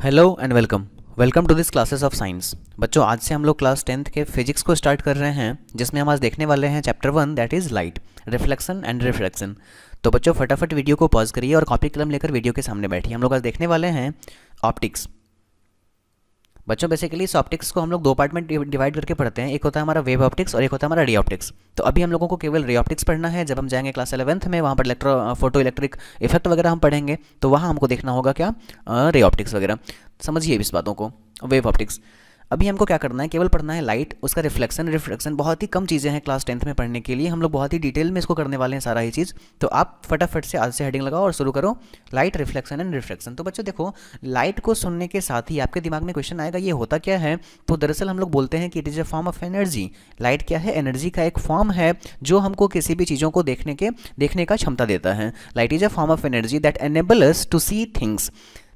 Hello and welcome welcome to this classes of science. बच्चों, आज से हम लोग क्लास 10th के फिजिक्स को स्टार्ट कर रहे हैं, जिसमें हम आज देखने वाले हैं chapter 1 that is light, reflection and refraction. तो बच्चों, फटाफट वीडियो को पॉज करिए और कॉपी कलम लेकर वीडियो के सामने बैठिए। हम लोग आज देखने वाले हैं ऑप्टिक्स। बच्चों, बेसिकली इस ऑप्टिक्स को हम लोग दो पार्ट में डिवाइड करके पढ़ते हैं। एक होता है हमारा वेव ऑप्टिक्स और एक होता है हमारा रे ऑप्टिक्स। तो अभी हम लोगों को केवल रे ऑप्टिक्स पढ़ना है। जब हम जाएंगे क्लास 11th में, वहाँ पर फोटो इलेक्ट्रिक इफेक्ट वगैरह हम पढ़ेंगे, तो वहाँ हमको देखना होगा क्या, रे ऑप्टिक्स वगैरह। समझिए इस बातों को। वेव ऑप्टिक्स अभी हमको क्या करना है, केवल पढ़ना है लाइट, उसका रिफ्लेक्शन रिफ्रैक्शन। बहुत ही कम चीज़ें हैं क्लास 10th में पढ़ने के लिए। हम लोग बहुत ही डिटेल में इसको करने वाले हैं सारा ही चीज़। तो आप फटाफट से आज से हेडिंग लगाओ और शुरू करो, लाइट, रिफ्लेक्शन एंड रिफ्रैक्शन। तो बच्चों देखो, लाइट को सुनने के साथ ही आपके दिमाग में क्वेश्चन आएगा ये होता क्या है। तो दरअसल हम लोग बोलते हैं कि it is a form of energy. Light क्या है, एनर्जी का एक फॉर्म है जो हमको किसी भी चीज़ों को देखने का क्षमता देता है। Light is a form of energy that enable us to see things.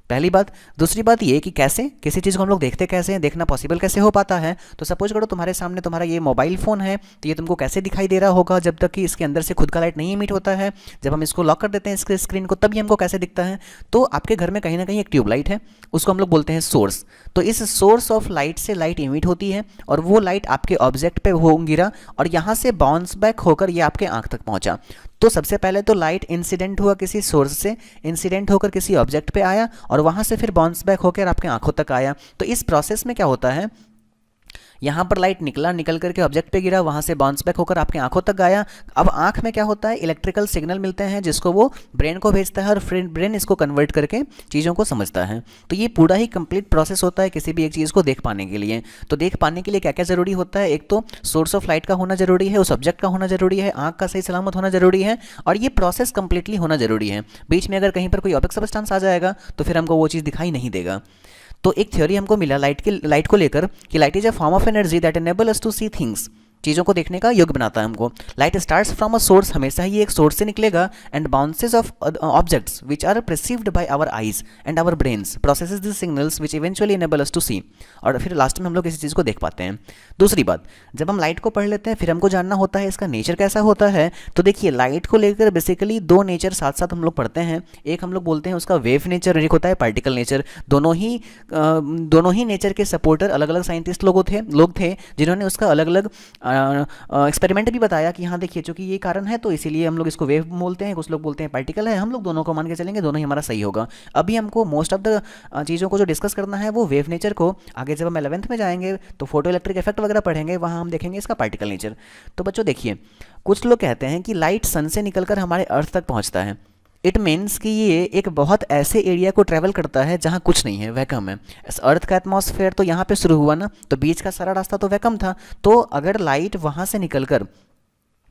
पहली बात। दूसरी बात ये कि कैसे किसी चीज़ को हम लोग देखते कैसे हैं, देखना पॉसिबल कैसे हो पाता है। तो सपोज करो तुम्हारे सामने तुम्हारा ये मोबाइल फ़ोन है, तो ये तुमको कैसे दिखाई दे रहा होगा जब तक कि इसके अंदर से खुद का लाइट नहीं इमिट होता है। जब हम इसको लॉक कर देते हैं इसके स्क्रीन को, तभी हमको कैसे दिखता है। तो आपके घर में कहीं ना कहीं एक ट्यूबलाइट है, उसको हम लोग बोलते हैं सोर्स। तो इस सोर्स ऑफ लाइट से लाइट इमिट होती है और वो लाइट आपके ऑब्जेक्ट पे हो गिरा और यहाँ से बाउंस बैक होकर ये आपके आँख तक पहुँचा। तो सबसे पहले तो लाइट इंसिडेंट हुआ किसी सोर्स से, इंसिडेंट होकर किसी ऑब्जेक्ट पे आया और वहाँ से फिर बाउंस बैक होकर आपके आंखों तक आया। तो इस प्रोसेस में क्या होता है, यहाँ पर लाइट निकल करके ऑब्जेक्ट पे गिरा, वहाँ से बाउंस बैक होकर आपके आंखों तक आया। अब आंख में क्या होता है, इलेक्ट्रिकल सिग्नल मिलते हैं जिसको वो ब्रेन को भेजता है और ब्रेन इसको कन्वर्ट करके चीज़ों को समझता है। तो ये पूरा ही कंप्लीट प्रोसेस होता है किसी भी एक चीज़ को देख पाने के लिए। तो देख पाने के लिए क्या क्या ज़रूरी होता है, एक तो सोर्स ऑफ लाइट का होना जरूरी है, उस ऑब्जेक्ट का होना जरूरी है, आंख का सही सलामत होना जरूरी है और ये प्रोसेस कंप्लीटली होना जरूरी है। बीच में अगर कहीं पर कोई ऑब्जेक्ट सब्सटेंस आ जाएगा तो फिर हमको वो चीज़ दिखाई नहीं देगा। तो एक थ्योरी हमको मिला लाइट को लेकर कि light is a form of energy that enable us to see things. चीज़ों को देखने का योग्य बनाता है हमको। Light starts from a source, हमेशा ही एक सोर्स से निकलेगा, and bounces off objects which are perceived by our eyes and our brains processes this signals which eventually enable us to see. और फिर लास्ट में हम लोग किसी चीज़ को देख पाते हैं। दूसरी बात, जब हम लाइट को पढ़ लेते हैं फिर हमको जानना होता है इसका नेचर कैसा होता है। तो देखिए, लाइट को लेकर बेसिकली दो नेचर साथ साथ हम लोग पढ़ते हैं। एक हम लोग बोलते हैं उसका वेव नेचर, एक होता है पार्टिकल नेचर। दोनों ही नेचर के सपोर्टर अलग अलग साइंटिस्ट लोग थे जिन्होंने उसका अलग अलग एक्सपेरिमेंट भी बताया कि हाँ देखिए, चूंकि ये कारण है तो इसीलिए हम लोग इसको वेव बोलते हैं, कुछ लोग बोलते हैं पार्टिकल है। हम लोग दोनों को मान के चलेंगे, दोनों ही हमारा सही होगा। अभी हमको मोस्ट ऑफ द चीज़ों को जो डिस्कस करना है वो वेव नेचर को। आगे जब हम 11th में जाएंगे तो फोटो इलेक्ट्रिक इफेक्ट वगैरह पढ़ेंगे, वहाँ हम देखेंगे इसका पार्टिकल नेचर। तो बच्चों देखिए, कुछ लोग कहते हैं कि लाइट सन से निकलकर हमारे अर्थ तक पहुँचता है। इट मीन्स कि ये एक बहुत ऐसे एरिया को ट्रैवल करता है जहाँ कुछ नहीं है, वैकम है। अर्थ का एटमॉस्फेयर तो यहाँ पे शुरू हुआ ना, तो बीच का सारा रास्ता तो वैकम था। तो अगर लाइट वहाँ से निकलकर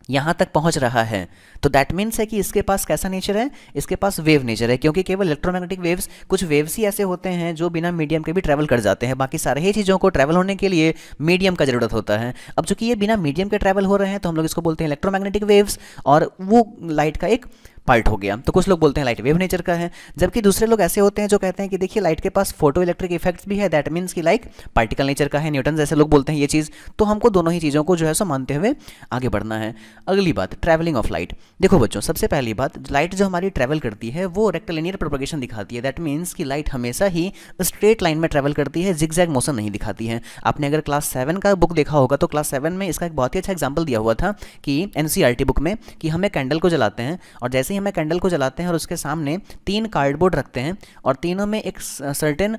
यहाँ तक पहुँच रहा है तो दैट मीन्स है कि इसके पास कैसा नेचर है, इसके पास वेव नेचर है। क्योंकि केवल इलेक्ट्रोमैग्नेटिक वेव्स, कुछ वेव्स ही ऐसे होते हैं जो बिना मीडियम के भी ट्रैवल कर जाते हैं। बाकी सारे ही चीज़ों को ट्रैवल होने के लिए मीडियम का ज़रूरत होता है। अब चूंकि ये बिना मीडियम के ट्रैवल हो रहे हैं तो हम लोग इसको बोलते हैं इलेक्ट्रोमैग्नेटिक वेव्स, और वो लाइट का एक पार्ट हो गया। तो कुछ लोग बोलते हैं लाइट वेव नेचर का है, जबकि दूसरे लोग ऐसे होते हैं जो कहते हैं कि देखिए लाइट के पास फोटो इलेक्ट्रिक इफेक्ट्स भी है, दैट मीन्स कि लाइक पार्टिकल नेचर का है। न्यूटन जैसे लोग बोलते हैं ये चीज़। तो हमको दोनों ही चीज़ों को जो है सो मानते हुए आगे बढ़ना है। अगली बात, ट्रैवलिंग ऑफ लाइट। देखो बच्चों, सबसे पहली बात, लाइट जो हमारी ट्रैवल करती है वो रेक्टिलिनियर प्रोपगेशन दिखाती है। दैट मीन्स कि लाइट हमेशा ही स्ट्रेट लाइन में ट्रैवल करती है, जिगजैग मोशन नहीं दिखाती है। आपने अगर क्लास 7 का बुक देखा होगा तो क्लास 7 में इसका एक बहुत ही अच्छा एग्जाम्पल दिया हुआ था कि NCERT बुक में, कि हमें कैंडल को जलाते हैं और जैसे ही हमें कैंडल को जलाते हैं और उसके सामने 3 कार्डबोर्ड रखते हैं और तीनों में एक सर्टेन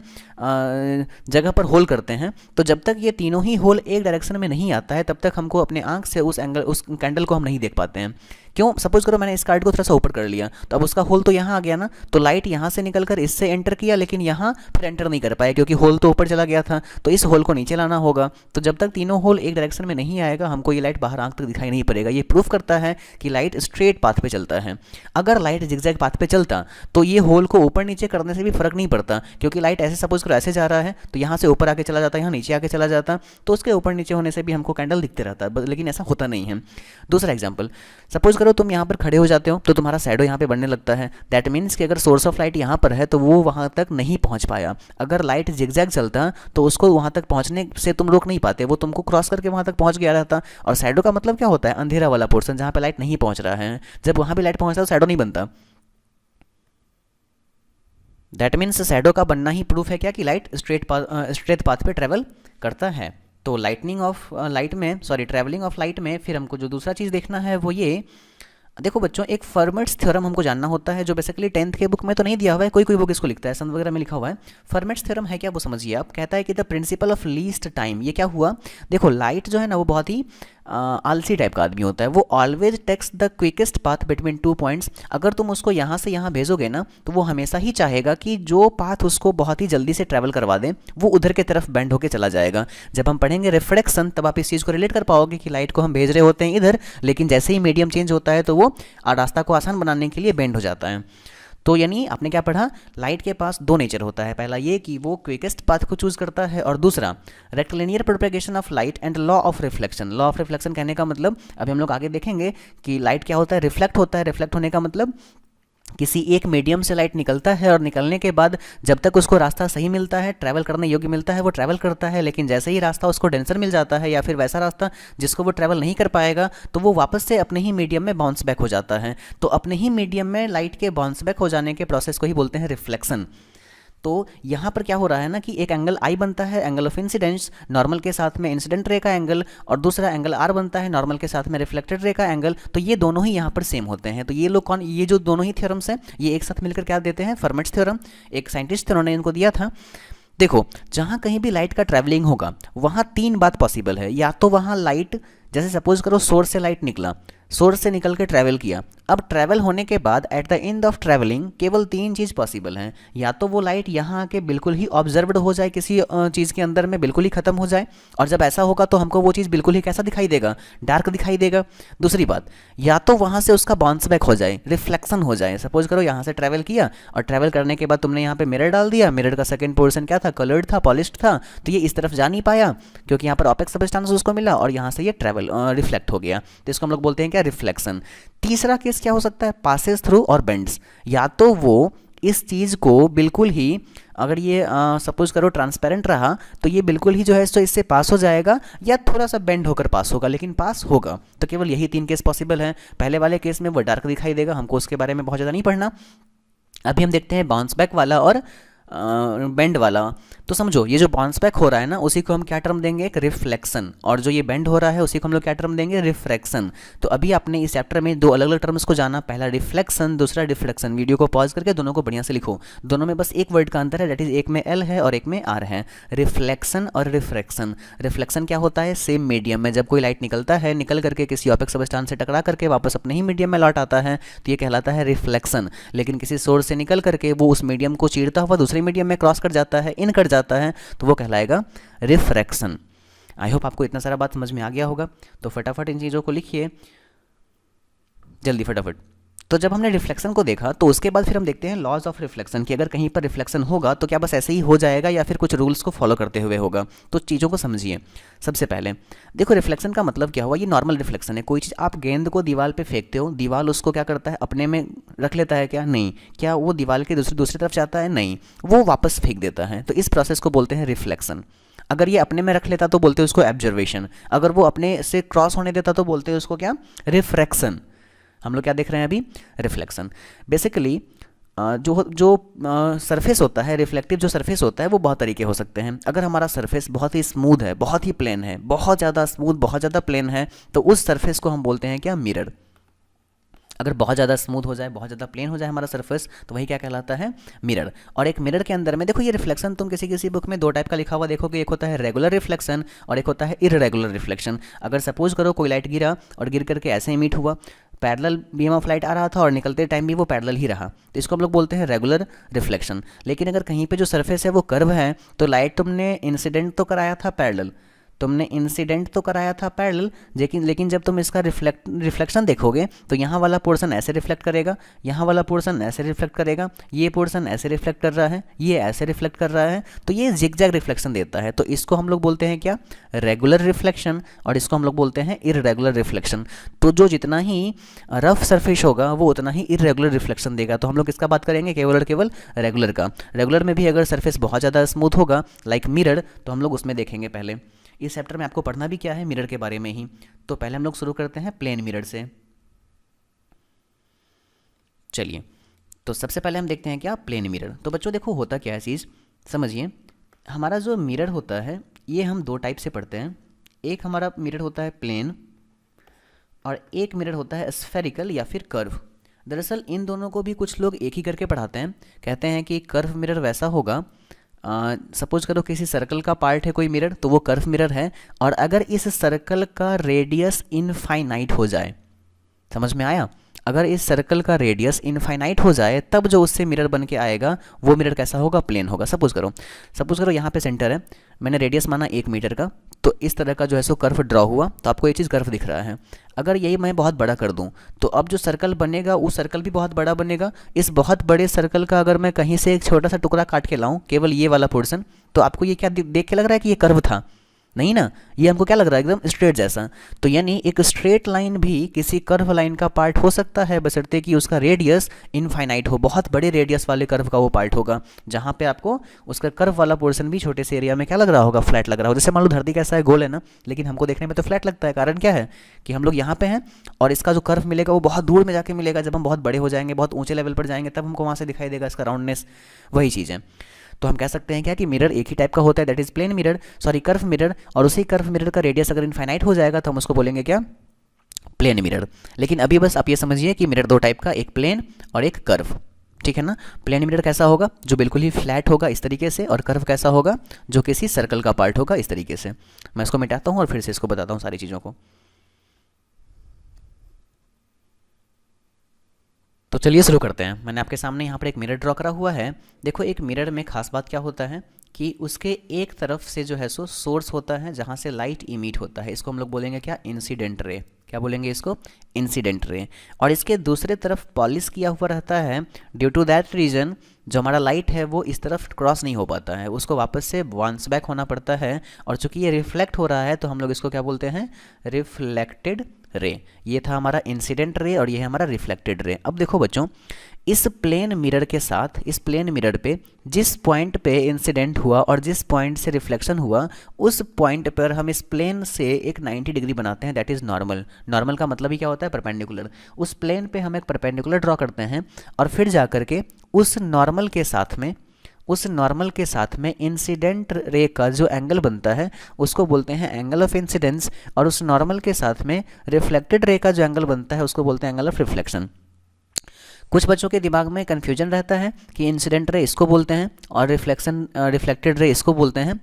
जगह पर होल करते हैं। तो जब तक ये तीनों ही होल एक डायरेक्शन में नहीं आता है तब तक हमको अपने आंख से उस कैंडल को हम नहीं देख पाते हैं। क्यों? सपोज करो मैंने इस कार्ड को थोड़ा सा ऊपर कर लिया तो अब उसका होल तो यहाँ आ गया ना, तो लाइट यहाँ से निकलकर इससे एंटर किया लेकिन यहाँ फिर एंटर नहीं कर पाया क्योंकि होल तो ऊपर चला गया था। तो इस होल को नीचे लाना होगा। तो जब तक तीनों होल एक डायरेक्शन में नहीं आएगा हमको ये लाइट बाहर आंख तक दिखाई नहीं पड़ेगा। ये प्रूफ करता है कि लाइट स्ट्रेट पाथ पे चलता है। अगर लाइट जिगजैग पाथ पे चलता तो ये होल को ऊपर नीचे करने से भी फर्क नहीं पड़ता, क्योंकि लाइट ऐसे सपोज करो ऐसे जा रहा है तो यहाँ से ऊपर आके चला जाता, यहाँ नीचे आके चला जाता, तो उसके ऊपर नीचे होने से भी हमको कैंडल दिखते रहता है, लेकिन ऐसा होता नहीं है। दूसरा एग्जाम्पल, सपोज करो तुम यहाँ पर खड़े हो जाते हो तो तुम्हारा शैडो यहाँ पे बनने लगता है। दैट मीन्स कि अगर सोर्स ऑफ लाइट यहाँ पर है तो वो वहाँ तक नहीं पहुँच पाया। अगर लाइट जिगजैग चलता तो उसको वहाँ तक पहुँचने से तुम रोक नहीं पाते, वो तुमको क्रॉस करके वहाँ तक पहुँच गया रहता। और शैडो का मतलब क्या होता है, अंधेरा वाला पोर्सन जहाँ पे लाइट नहीं पहुँच रहा है। जब वहाँ पे लाइट पहुँचता है तो शैडो नहीं बनता। दैट मीन्स शैडो का बनना ही प्रूफ है क्या कि लाइट स्ट्रेट पाथ पे ट्रेवल करता है। तो लाइटनिंग ऑफ लाइट में, सॉरी ट्रैवलिंग ऑफ लाइट में फिर हमको जो दूसरा चीज़ देखना है वो ये, देखो बच्चों एक फर्मेट्स थ्योरम हमको जानना होता है, जो बेसिकली 10th के बुक में तो नहीं दिया हुआ है, कोई कोई बुक इसको लिखता है, संत वगैरह में लिखा हुआ है। फर्मेट्स थ्योरम है क्या वो समझिए आप। कहता है कि the principle of least time, ये क्या हुआ, देखो लाइट जो है ना वो बहुत ही आलसी टाइप का आदमी होता है, वो always takes the quickest path between 2 points. अगर तुम उसको यहाँ से यहाँ भेजोगे ना तो वो हमेशा ही चाहेगा कि जो पाथ उसको बहुत ही जल्दी से ट्रैवल करवा दे वो उधर के तरफ बेंड होकर चला जाएगा। जब हम पढ़ेंगे रिफ्लेक्शन तब आप इस चीज़ को रिलेट कर पाओगे कि लाइट को हम भेज रहे होते हैं इधर, लेकिन जैसे ही मीडियम चेंज होता है तो वो रास्ता को आसान बनाने के लिए बेंड हो जाता है। तो यानी आपने क्या पढ़ा, लाइट के पास दो नेचर होता है, पहला ये कि वो क्विकेस्ट पाथ को चूज करता है, और दूसरा rectilinear propagation of light and law of reflection. Law of reflection कहने का मतलब, अभी हम लोग आगे देखेंगे कि लाइट क्या होता है, रिफ्लेक्ट होता है। रिफ्लेक्ट होने का मतलब किसी एक मीडियम से लाइट निकलता है और निकलने के बाद जब तक उसको रास्ता सही मिलता है, ट्रैवल करने योग्य मिलता है, वो ट्रैवल करता है, लेकिन जैसे ही रास्ता उसको डेंसर मिल जाता है या फिर वैसा रास्ता जिसको वो ट्रैवल नहीं कर पाएगा तो वो वापस से अपने ही मीडियम में बाउंस बैक हो जाता है। तो अपने ही मीडियम में लाइट के बाउंस बैक हो जाने के प्रोसेस को ही बोलते हैं रिफ्लेक्शन। तो यहाँ पर क्या हो रहा है ना कि एक एंगल आई बनता है, एंगल ऑफ इंसिडेंस, नॉर्मल के साथ में इंसिडेंट रे का एंगल, और दूसरा एंगल आर बनता है, नॉर्मल के साथ में रिफ्लेक्टेड रे का एंगल। तो ये दोनों ही यहाँ पर सेम होते हैं। तो ये लोग कौन, ये जो दोनों ही थ्योरम्स हैं ये एक साथ मिलकर क्या देते हैं, फर्मेट्स थ्योरम। एक साइंटिस्ट थे, उन्होंने इनको दिया था। देखो जहाँ कहीं भी लाइट का ट्रैवलिंग होगा वहाँ तीन बात पॉसिबल है, या तो वहाँ लाइट, जैसे सपोज करो सोर्स से लाइट निकला, सोर्स से निकल के ट्रैवल किया, अब ट्रैवल होने के बाद at the end of travelling केवल तीन चीज़ पॉसिबल हैं, या तो वो लाइट यहाँ आके बिल्कुल ही ऑब्जर्व्ड हो जाए, किसी चीज़ के अंदर में बिल्कुल ही खत्म हो जाए, और जब ऐसा होगा तो हमको वो चीज़ बिल्कुल ही कैसा दिखाई देगा, डार्क दिखाई देगा। दूसरी बात, या तो वहाँ से उसका बाउंस बैक हो जाए, रिफ्लेक्शन हो जाए। सपोज करो यहाँ से ट्रैवल किया और ट्रैवल करने के बाद तुमने यहाँ पे मिरर डाल दिया, मिरर का सेकंड पोर्शन क्या था, कलर्ड था, पॉलिश्ड था, तो ये इस तरफ जा नहीं पाया क्योंकि यहाँ पर ऑपेक्स सब्सटेंस उसको मिला और यहाँ से ये ट्रैवल रिफ्लेक्ट हो गया, तो इसको हम लोग बोलते हैं क्या, रिफ्लेक्शन। तीसरा केस क्या हो सकता है, पासेस थ्रू और बेंड्स, या तो वो इस चीज़ को बिल्कुल ही, अगर ये सपोज करो ट्रांसपेरेंट रहा तो ये बिल्कुल ही जो है तो इससे पास हो जाएगा, या थोड़ा सा बेंड होकर पास होगा लेकिन पास होगा। तो केवल यही तीन केस पॉसिबल हैं। पहले वाले केस में वो डार्क दिखाई देगा, हमको उसके बारे में बहुत ज़्यादा नहीं पढ़ना। अभी हम देखते हैं बाउंस बैक वाला और बेंड वाला। तो समझो ये जो बाउंस बैक हो रहा है ना उसी को हम क्या टर्म देंगे, एक रिफ्लेक्शन, और जो ये बेंड हो रहा है उसी को हम लोग क्या टर्म देंगे, रिफ्रैक्शन। तो अभी आपने इस चैप्टर में दो अलग अलग टर्म्स को जाना, पहला रिफ्लेक्शन, दूसरा डिफ्लेक्शन। वीडियो को पॉज करके दोनों को बढ़िया से लिखो, दोनों में बस एक वर्ड का अंतर है, दैट इज एक में एल है और एक में आर है, रिफ्लेक्शन और रिफ्रैक्शन। रिफ्लेक्शन क्या होता है, सेम मीडियम में जब कोई लाइट निकलता है, निकल करके किसी ऑपेक्स सब्सटेंस से टकरा करके वापस अपने ही मीडियम में लौट आता है, तो ये कहलाता है रिफ्लेक्शन। लेकिन किसी सोर्स से निकल करके वो उस मीडियम को चीरता हुआ दूसरे मीडियम में क्रॉस कर जाता है, इन कर जाता है, तो वो कहलाएगा रिफ्रैक्शन। आई होप आपको इतना सारा बात समझ में आ गया होगा। तो फटाफट इन चीज़ों को लिखिए जल्दी फटाफट। तो जब हमने रिफ्लेक्शन को देखा तो उसके बाद फिर हम देखते हैं लॉज ऑफ रिफ्लेक्शन, कि अगर कहीं पर रिफ्लेक्शन होगा तो क्या बस ऐसे ही हो जाएगा या फिर कुछ रूल्स को फॉलो करते हुए होगा। तो चीज़ों को समझिए। सबसे पहले देखो रिफ्लेक्शन का मतलब क्या हुआ, ये नॉर्मल रिफ्लेक्शन है। कोई चीज़ आप गेंद को दीवार पे फेंकते हो, दीवार उसको क्या करता है, अपने में रख लेता है क्या, नहीं। क्या वो दीवार के दूसरी तरफ जाता है, नहीं, वो वापस फेंक देता है। तो इस प्रोसेस को बोलते हैं रिफ्लेक्शन। अगर ये अपने में रख लेता तो बोलते हैं उसको एब्जर्वेशन, अगर वो अपने से क्रॉस होने देता तो बोलते हैं उसको क्या, रिफ्रैक्शन। हम लोग क्या देख रहे हैं अभी, रिफ्लेक्शन। बेसिकली जो सरफेस होता है, रिफ्लेक्टिव जो सरफेस होता है वो बहुत तरीके हो सकते हैं। अगर हमारा सरफेस बहुत ही स्मूथ है, बहुत ही प्लेन है, बहुत ज़्यादा स्मूथ, बहुत ज़्यादा प्लेन है, तो उस सरफेस को हम बोलते हैं क्या, मिरर। अगर बहुत ज़्यादा स्मूथ हो जाए, बहुत ज़्यादा प्लेन हो जाए हमारा सरफेस, तो वही क्या कहलाता है, मिरर। और एक मिरर के अंदर में देखो ये रिफ्लेक्शन तुम किसी किसी बुक में दो टाइप का लिखा हुआ देखोगे, एक होता है रेगुलर रिफ्लेक्शन और एक होता है इररेगुलर रिफ्लेक्शन। अगर सपोज करो कोई लाइट गिरा और गिर करके ऐसे ही मीट हुआ, पैरेलल बीम ऑफ लाइट आ रहा था और निकलते टाइम भी वो पैरेलल ही रहा, तो इसको हम लोग बोलते हैं रेगुलर रिफ्लेक्शन। लेकिन अगर कहीं पे जो सरफेस है वो कर्व है, तो लाइट तुमने इंसिडेंट तो कराया था पैरेलल, तुमने इंसिडेंट तो कराया था पैरेलल, लेकिन जब तुम इसका रिफ्लेक्शन देखोगे तो यहाँ वाला पोर्शन ऐसे रिफ्लेक्ट करेगा, यहाँ वाला पोर्शन ऐसे रिफ्लेक्ट करेगा, ये पोर्शन ऐसे रिफ्लेक्ट कर रहा है, ये ऐसे रिफ्लेक्ट कर रहा है, तो ये जिगजैग रिफ्लेक्शन देता है। तो इसको हम लोग बोलते हैं क्या, रेगुलर रिफ्लेक्शन, और इसको हम लोग बोलते हैं इररेगुलर रिफ्लेक्शन। तो जो जितना ही रफ सरफेस होगा वो उतना ही इररेगुलर रिफ्लेक्शन देगा। तो हम लोग इसका बात करेंगे केवल और केवल रेगुलर का। रेगुलर में भी अगर सरफेस बहुत ज़्यादा स्मूथ होगा लाइक मिरर, तो हम लोग उसमें देखेंगे। पहले इस चैप्टर में आपको पढ़ना भी क्या है, मिरर के बारे में ही। तो पहले हम लोग शुरू करते हैं प्लेन मिरर से। चलिए, तो सबसे पहले हम देखते हैं क्या, प्लेन मिरर। तो बच्चों देखो होता क्या है चीज़, समझिए। हमारा जो मिरर होता है ये हम दो टाइप से पढ़ते हैं। एक हमारा मिरर होता है प्लेन और एक मिरर होता है स्फेरिकल या फिर कर्व। दरअसल इन दोनों को भी कुछ लोग एक ही करके पढ़ाते हैं। कहते हैं कि कर्व मिरर वैसा होगा, सपोज करो किसी सर्कल का पार्ट है कोई मिरर, तो वो कर्व मिरर है। और अगर इस सर्कल का रेडियस इनफाइनाइट हो जाए, समझ में आया, अगर इस सर्कल का रेडियस इनफाइनाइट हो जाए तब जो उससे मिरर बन के आएगा वो मिरर कैसा होगा, प्लेन होगा। सपोज करो यहाँ पे सेंटर है, मैंने रेडियस माना 1 मीटर का, तो इस तरह का जो है सो कर्व ड्रॉ हुआ, तो आपको ये चीज़ कर्व दिख रहा है। अगर यही मैं बहुत बड़ा कर दूं तो अब जो सर्कल बनेगा वो सर्कल भी बहुत बड़ा बनेगा। इस बहुत बड़े सर्कल का अगर मैं कहीं से एक छोटा सा टुकड़ा काट के लाऊं, केवल ये वाला पोर्शन, तो आपको ये क्या देख के लग रहा है कि ये कर्व था? नहीं ना, ये हमको क्या लग रहा है, एकदम स्ट्रेट जैसा। तो यानी एक स्ट्रेट लाइन भी किसी कर्व लाइन का पार्ट हो सकता है, बशर्ते कि उसका रेडियस इनफाइनाइट हो, बहुत बड़े रेडियस वाले कर्व का वो पार्ट होगा, जहाँ पे आपको उसका कर्व वाला पोर्शन भी छोटे से एरिया में क्या लग रहा होगा, फ्लैट लग रहा होगा। जैसे मान लो धरती कैसा है, गोल है ना, लेकिन हमको देखने में तो फ्लैट लगता है। कारण क्या है कि हम लोग यहाँ पे हैं और इसका जो कर्व मिलेगा वो बहुत दूर में जाके मिलेगा। जब हम बहुत बड़े हो जाएंगे, बहुत ऊंचे लेवल पर जाएंगे, तब हमको वहाँ से दिखाई देगा इसका राउंडनेस। वही चीज़ है। तो हम कह सकते हैं क्या कि मिरर एक ही टाइप का होता है, that is plane mirror, sorry curve mirror. और उसी कर्व मिरर का रेडियस अगर इनफाइनाइट हो जाएगा तो हम उसको बोलेंगे क्या, प्लेन मिरर। लेकिन अभी बस आप ये समझिए कि मिरर दो टाइप का, एक प्लेन और एक कर्व, ठीक है ना। प्लेन मिरर कैसा होगा, जो बिल्कुल ही फ्लैट होगा इस तरीके से, और कर्व कैसा होगा, जो किसी सर्कल का पार्ट होगा इस तरीके से। मैं इसको मिटाता हूँ और फिर से इसको बताता हूँ सारी चीज़ों को। तो चलिए शुरू करते हैं। मैंने आपके सामने यहाँ पर एक मिरर ड्रॉ करा हुआ है। देखो एक मिरर में खास बात क्या होता है कि उसके एक तरफ से जो है सो सोर्स होता है जहाँ से लाइट इमिट होता है, इसको हम लोग बोलेंगे क्या, इंसिडेंट रे। क्या बोलेंगे इसको, इंसिडेंट रे। और इसके दूसरे तरफ पॉलिश किया हुआ रहता है। ड्यू टू दैट रीजन जो हमारा लाइट है वो इस तरफ क्रॉस नहीं हो पाता है, उसको वापस से बाउंस बैक होना पड़ता है। और चूंकि ये रिफ्लेक्ट हो रहा है तो हम लोग इसको क्या बोलते हैं, रिफ्लेक्टेड रे। ये था हमारा इंसिडेंट रे और ये है हमारा रिफ्लेक्टेड रे। अब देखो बच्चों, इस प्लेन मिरर के साथ, इस प्लेन मिरर पे जिस पॉइंट पे इंसिडेंट हुआ और जिस पॉइंट से रिफ्लेक्शन हुआ, उस पॉइंट पर हम इस प्लेन से एक 90 डिग्री बनाते हैं, दैट इज़ नॉर्मल। नॉर्मल का मतलब ही क्या होता है, परपेंडिकुलर। उस प्लेन पे हम एक परपेंडिकुलर ड्रॉ करते हैं और फिर जा करके उस नॉर्मल के साथ में इंसिडेंट रे का जो एंगल बनता है उसको बोलते हैं एंगल ऑफ इंसिडेंस। और उस नॉर्मल के साथ में रिफ्लेक्टेड रे का जो एंगल बनता है उसको बोलते हैं एंगल ऑफ रिफ्लेक्शन। कुछ बच्चों के दिमाग में कन्फ्यूजन रहता है कि इंसिडेंट रे इसको बोलते हैं और रिफ्लेक्टेड रे इसको बोलते हैं,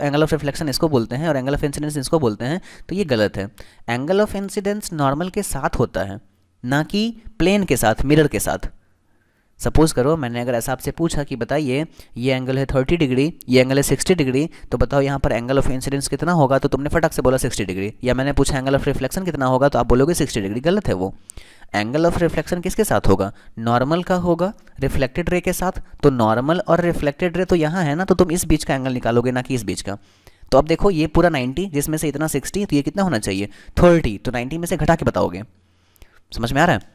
एंगल ऑफ रिफ्लेक्शन इसको बोलते हैं और एंगल ऑफ इंसिडेंस इसको बोलते हैं। तो ये गलत है। एंगल ऑफ इंसिडेंस नॉर्मल के साथ होता है, ना कि प्लेन के साथ, मिरर के साथ। सपोज करो मैंने अगर ऐसा आपसे पूछा कि बताइए ये एंगल है 30 डिग्री, ये एंगल है 60 डिग्री, तो बताओ यहाँ पर एंगल ऑफ इंसिडेंस कितना होगा, तो तुमने फटाक से बोला 60 डिग्री। या मैंने पूछा एंगल ऑफ रिफ्लेक्शन कितना होगा, तो आप बोलोगे 60 डिग्री। गलत है वो। एंगल ऑफ रिफ्लेक्शन किसके साथ होगा, नॉर्मल का होगा रिफ्लेक्टेड रे के साथ। तो नॉर्मल और रिफ्लेक्टेड रे तो यहाँ है ना, तो तुम इस बीच का एंगल निकालोगे, ना कि इस बीच का। तो अब देखो ये पूरा 90 जिसमें से इतना 60, तो ये कितना होना चाहिए, 30। तो 90 में से घटा के बताओगे। समझ में आ रहा है।